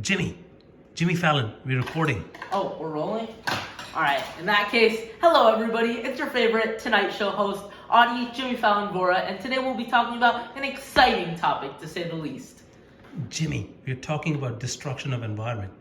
Jimmy Fallon, we're recording. Oh, we're rolling? Alright, in that case, hello everybody, it's your favorite Tonight Show host, Audie Jimmy Fallon Vora, and today we'll be talking about an exciting topic, to say the least. Jimmy, we're talking about destruction of environment.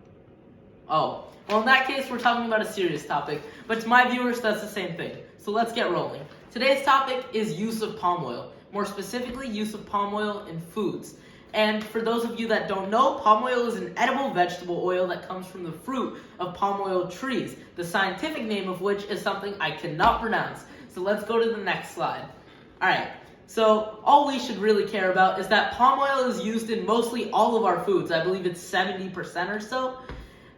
Oh, well in that case, we're talking about a serious topic, but to my viewers, that's the same thing. So let's get rolling. Today's topic is use of palm oil, more specifically, use of palm oil in foods. And for those of you that don't know, palm oil is an edible vegetable oil that comes from the fruit of palm oil trees, the scientific name of which is something I cannot pronounce. So let's go to the next slide. Alright, so all we should really care about is that palm oil is used in mostly all of our foods. I believe it's 70% or so,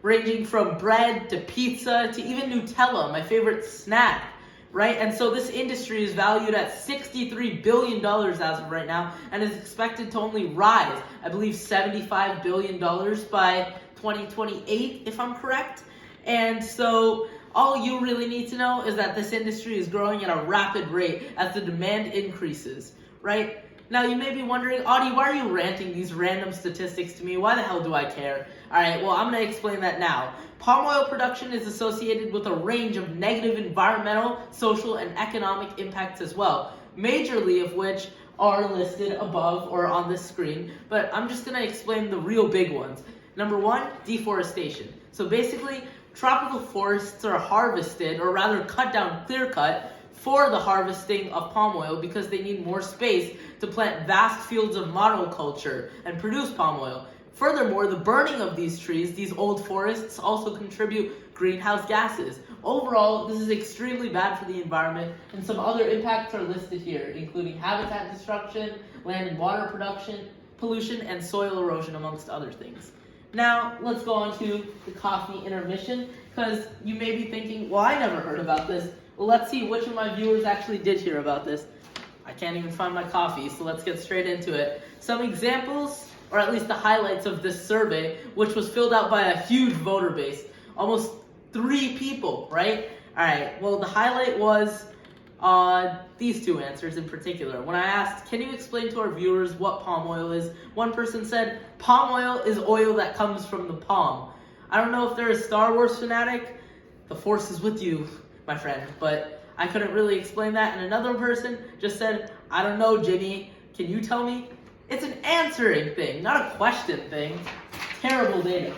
ranging from bread to pizza to even Nutella, my favorite snack. Right? And so this industry is valued at $63 billion as of right now and is expected to only rise, I believe, $75 billion by 2028, if I'm correct. And so all you really need to know is that this industry is growing at a rapid rate as the demand increases, right? Now you may be wondering, Audie, why are you ranting these random statistics to me? Why the hell do I care? Alright, well I'm going to explain that now. Palm oil production is associated with a range of negative environmental, social, and economic impacts as well, majorly of which are listed above or on this screen, but I'm just going to explain the real big ones. Number one, deforestation. So basically, tropical forests are harvested, or rather cut down, clear cut, for the harvesting of palm oil because they need more space to plant vast fields of monoculture and produce palm oil. Furthermore, the burning of these trees, these old forests, also contribute greenhouse gases. Overall, this is extremely bad for the environment, and some other impacts are listed here, including habitat destruction, land and water production, pollution, and soil erosion, amongst other things. Now, let's go on to the coffee intermission, because you may be thinking, well, I never heard about this. Well, let's see which of my viewers actually did hear about this. I can't even find my coffee, so let's get straight into it. Some examples, or at least the highlights of this survey, which was filled out by a huge voter base. Almost 3 people, right? Alright, well the highlight was these 2 answers in particular. When I asked, can you explain to our viewers what palm oil is? One person said, palm oil is oil that comes from the palm. I don't know if they're a Star Wars fanatic. The Force is with you, my friend, but I couldn't really explain that. And another person just said, I don't know, Jimmy, can you tell me? It's an answering thing, not a question thing. Terrible data.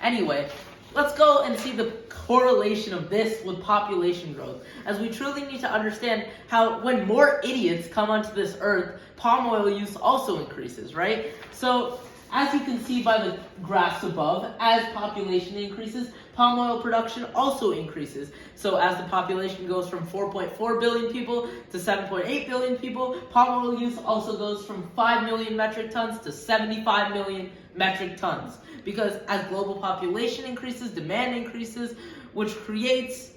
Anyway, let's go and see the correlation of this with population growth, as we truly need to understand how when more idiots come onto this earth, palm oil use also increases, right? So, as you can see by the graphs above, as population increases, palm oil production also increases. So as the population goes from 4.4 billion people to 7.8 billion people, palm oil use also goes from 5 million metric tons to 75 million metric tons. Because as global population increases, demand increases, which creates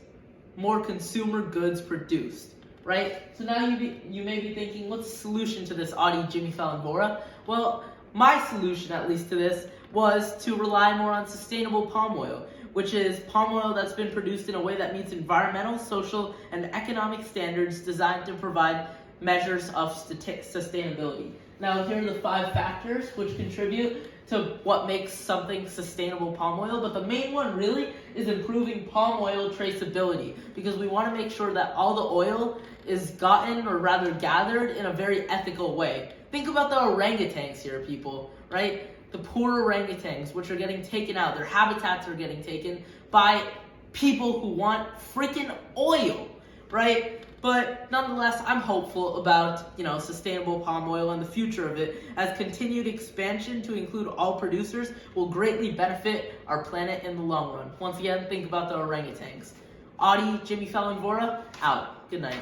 more consumer goods produced, right? So now you may be thinking, what's the solution to this, Audie Jimmy Fallon Vora? Well, my solution, at least to this, was to rely more on sustainable palm oil, which is palm oil that's been produced in a way that meets environmental, social, and economic standards designed to provide measures of sustainability. Now, here are the 5 factors which contribute to what makes something sustainable palm oil, but the main one really is improving palm oil traceability, because we want to make sure that all the oil is gotten, or rather gathered, in a very ethical way. Think about the orangutans here, people, right? The poor orangutans, which are getting taken out, their habitats are getting taken by people who want freaking oil, right? But nonetheless, I'm hopeful about, sustainable palm oil and the future of it, as continued expansion to include all producers will greatly benefit our planet in the long run. Once again, think about the orangutans. Audie Jimmy Fallon Vora, out. Good night.